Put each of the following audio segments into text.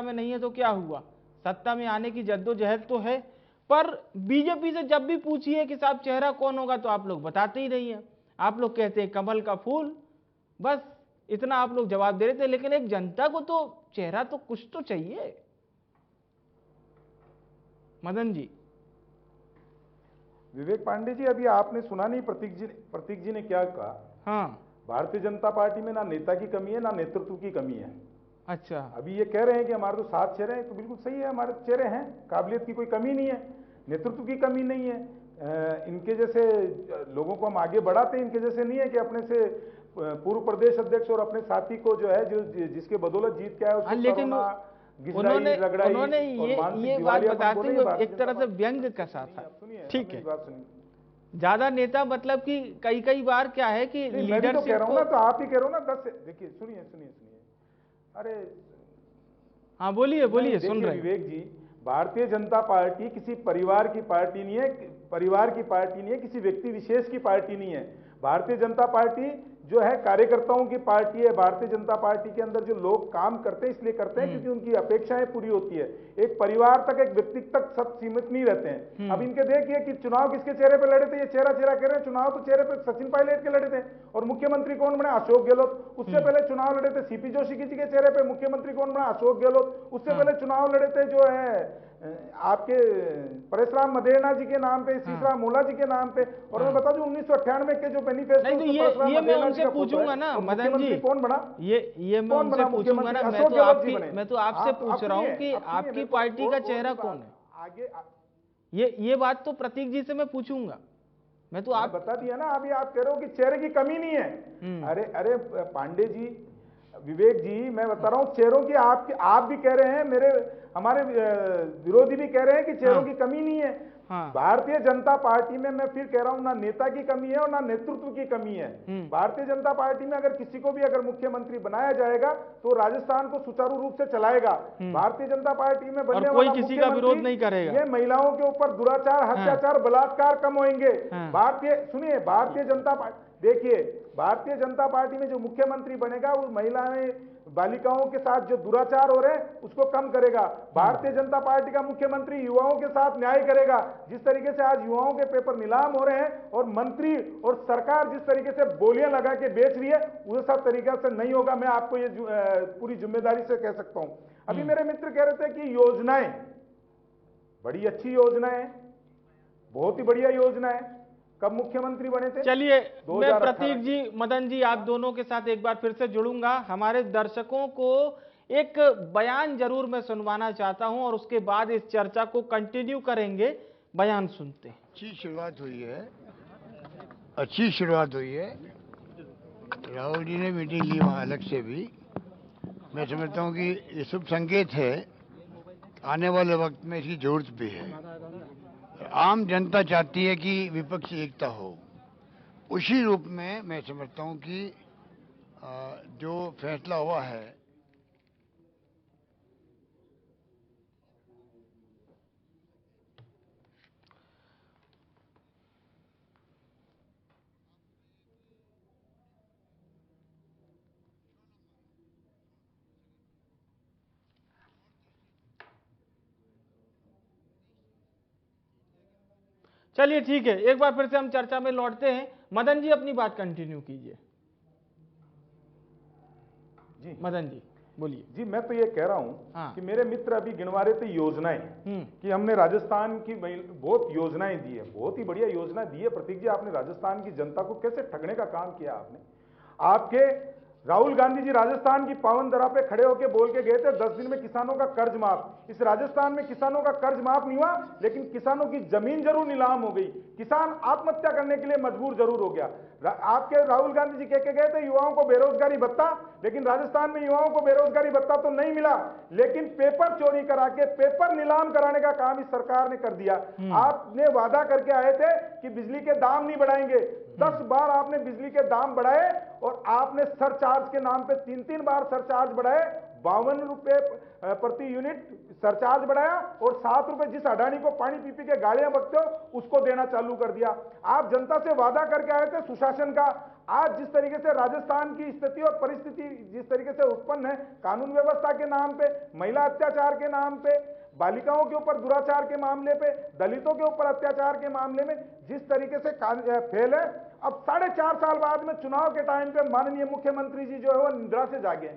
में नहीं है तो क्या हुआ, सत्ता में आने की जद्दोजहद तो है। पर बीजेपी से जब भी पूछिए कि साहब चेहरा कौन होगा तो आप लोग बताते ही नहीं है। आप लोग कहते हैं कमल का फूल, बस इतना आप लोग जवाब दे रहे थे। लेकिन एक जनता को तो चेहरा तो कुछ तो चाहिए। मदन जी। विवेक पांडे जी, अभी आपने सुना नहीं प्रतीक जी ने क्या कहा? हाँ, भारतीय जनता पार्टी में ना नेता की कमी है ना नेतृत्व की कमी है। अच्छा। अभी ये कह रहे हैं कि हमारे तो 7 चेहरे हैं, तो बिल्कुल सही है, हमारे चेहरे हैं, काबिलियत की कोई कमी नहीं है, नेतृत्व की कमी नहीं है। इनके जैसे लोगों को हम आगे बढ़ाते हैं, इनके जैसे नहीं है कि अपने से पूर्व प्रदेश अध्यक्ष और अपने साथी को जो है जिसके बदौलत जीत के आया उसको लेकिन उन्होंने ये बात बताते हुए एक तरह से व्यंग कसा था। ठीक है, ज्यादा नेता मतलब कि कई बार क्या है कि लीडरशिप कह रहा हूं ना, तो आप ही कह रहे हो ना 10 देखिए, सुनिए सुनिए सुनिए, अरे हाँ बोलिए बोलिए, सुन रहे विवेक जी, भारतीय जनता पार्टी किसी परिवार की पार्टी नहीं है, किसी व्यक्ति विशेष की पार्टी नहीं है। भारतीय जनता पार्टी जो है कार्यकर्ताओं की पार्टी है। भारतीय जनता पार्टी के अंदर जो लोग काम करते हैं इसलिए करते हैं क्योंकि उनकी अपेक्षाएं पूरी होती है। एक परिवार तक, एक व्यक्ति तक सब सीमित नहीं रहते हैं। अब इनके देखिए कि चुनाव किसके चेहरे पे लड़े थे, ये चेहरा कह रहे हैं, चुनाव तो चेहरे पे सचिन पायलट के लड़े थे। और मुख्यमंत्री कौन बने? अशोक गहलोत। उससे पहले चुनाव लड़े थे सीपी जोशी जी के चेहरे पे, मुख्यमंत्री कौन बना? अशोक गहलोत। उससे पहले चुनाव लड़े थे जो है आपके परशुराम मदेरणा जी के नाम पे, सीसराम मोला जी के नाम पे। और मैं बता दूं 1998 के जो बेनिफिस्टो, नहीं तो ये मैं उनसे पूछूंगा ना मदन जी, कौन बना? ये मैं उनसे पूछूंगा ना। मैं तो आपसे पूछ रहा हूँ कि आपकी पार्टी का चेहरा कौन है आगे। ये बात तो प्रतीक जी से मैं पूछूंगा। मैं तो आप बता दिया ना, अभी आप कह रहे हो कि चेहरे की कमी नहीं है। अरे पांडे जी, विवेक जी, मैं बता रहा हूं चेहरों की, आप भी कह रहे हैं, हमारे विरोधी भी कह रहे हैं कि चेहरों की कमी नहीं है। भारतीय जनता पार्टी में मैं फिर कह रहा हूं ना नेता की कमी है और ना नेतृत्व की कमी है। भारतीय जनता पार्टी में अगर किसी को भी अगर मुख्यमंत्री बनाया जाएगा तो राजस्थान को सुचारू रूप से चलाएगा। भारतीय जनता पार्टी में बनने वाला किसी का विरोध नहीं करेगा। ये महिलाओं के ऊपर दुराचार, हत्याचार, बलात्कार कम होंगे। सुनिए, भारतीय जनता पार्टी, देखिए, भारतीय जनता पार्टी में जो मुख्यमंत्री बनेगा वो महिलाएं, बालिकाओं के साथ जो दुराचार हो रहे हैं उसको कम करेगा। भारतीय जनता पार्टी का मुख्यमंत्री युवाओं के साथ न्याय करेगा। जिस तरीके से आज युवाओं के पेपर नीलाम हो रहे हैं और मंत्री और सरकार जिस तरीके से बोलियां लगा के बेच रही है, उस सब तरीके से नहीं होगा। मैं आपको ये पूरी जिम्मेदारी से कह सकता हूं। अभी मेरे मित्र कह रहे थे कि योजनाएं बड़ी अच्छी योजना है, बहुत ही बढ़िया योजना है। कब मुख्यमंत्री बने थे? चलिए, मैं प्रतीक जी, मदन जी, आप दोनों के साथ एक बार फिर से जुड़ूंगा। हमारे दर्शकों को एक बयान जरूर मैं सुनवाना चाहता हूं और उसके बाद इस चर्चा को कंटिन्यू करेंगे। बयान सुनते हैं। अच्छी शुरुआत हुई है। राहुल जी ने मीटिंग ली वहाँ अलग से भी। मैं समझता हूँ कि ये शुभ संकेत है। आने वाले वक्त में इसकी जरूरत भी है। आम जनता चाहती है कि विपक्ष एकता हो। उसी रूप में मैं समझता हूं कि जो फैसला हुआ है, चलिए ठीक है, एक बार फिर से हम चर्चा में लौटते हैं। मदन जी अपनी बात कंटिन्यू कीजिए। जी मदन जी बोलिए। जी, मैं तो ये कह रहा हूं कि मेरे मित्र अभी गिनवा रहे थे योजनाएं कि हमने राजस्थान की बहुत योजनाएं दी है, बहुत ही बढ़िया योजना दी है। प्रतीक जी, आपने राजस्थान की जनता को कैसे ठगने का काम किया आपने। आपके राहुल गांधी जी राजस्थान की पावन धरा पे खड़े होकर बोल के गए थे 10 दिन में किसानों का कर्ज माफ। इस राजस्थान में किसानों का कर्ज माफ नहीं हुआ, लेकिन किसानों की जमीन जरूर नीलाम हो गई। किसान आत्महत्या करने के लिए मजबूर जरूर हो गया। आपके राहुल गांधी जी कह के गए थे युवाओं को बेरोजगारी भत्ता, लेकिन राजस्थान में युवाओं को बेरोजगारी भत्ता तो नहीं मिला, लेकिन पेपर चोरी करा के पेपर नीलाम कराने का काम इस सरकार ने कर दिया। आपने वादा करके आए थे कि बिजली के दाम नहीं बढ़ाएंगे, 10 बार आपने बिजली के दाम बढ़ाए और आपने सरचार्ज के नाम पे 3-3 बार सरचार्ज बढ़ाए। ₹52 प्रति यूनिट सरचार्ज बढ़ाया और ₹7 जिस अडानी को पानी पी के गाड़ियां बकते हो उसको देना चालू कर दिया। आप जनता से वादा करके आए थे सुशासन का। आज जिस तरीके से राजस्थान की स्थिति और परिस्थिति जिस तरीके से उत्पन्न है, कानून व्यवस्था के नाम पे, महिला अत्याचार के नाम पे, बालिकाओं के ऊपर दुराचार के मामले पे, दलितों के ऊपर अत्याचार के मामले में जिस तरीके से फेल है, अब 4.5 साल बाद में चुनाव के टाइम पे माननीय मुख्यमंत्री जी जो है वो निद्रा से जागे,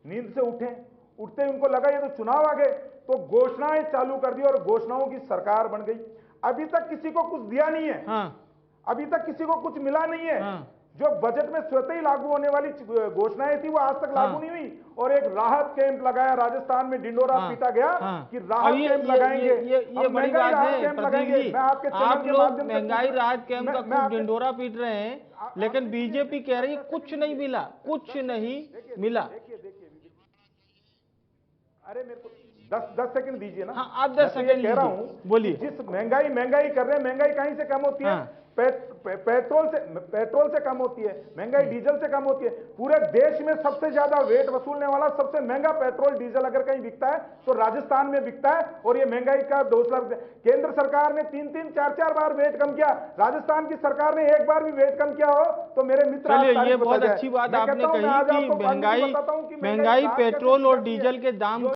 नींद से उठते उनको लगा ये तो चुनाव आ गए, तो घोषणाएं चालू कर दी और घोषणाओं की सरकार बन गई। अभी तक किसी को कुछ दिया नहीं है। अभी तक किसी को कुछ मिला नहीं है। जो बजट में स्वतः ही लागू होने वाली घोषणाएं थी वो आज तक लागू नहीं हुई, और एक राहत कैंप लगाया राजस्थान में, डिंडोरा पीटा गया कि राहत कैंप लगाएंगे। ये बड़ी बात है प्रतीक जी, आप लोग महंगाई राहत कैंप का खूब डिंडोरा पीट रहे हैं, लेकिन बीजेपी कह रही है कुछ नहीं मिला, कुछ नहीं मिला। अरे मेरे को 10 सेकंड दीजिए ना। आप 10 सेकंड कह रहा हूं, बोलिए। जिस महंगाई कर रहे हैं, महंगाई कहीं से कम होती है? पेट्रोल से कम होती है, महंगाई डीजल से कम होती है। पूरे देश में सबसे ज्यादा वेट वसूलने वाला सबसे महंगा पेट्रोल डीजल अगर कहीं बिकता है तो राजस्थान में बिकता है, और ये महंगाई का डोसला। केंद्र सरकार ने 3-3, 4-4 बार वेट कम किया, राजस्थान की सरकार ने एक बार भी वेट कम किया हो तो मेरे मित्र। चलिए, ये बहुत अच्छी बात आपने कही कि महंगाई पेट्रोल और डीजल के दाम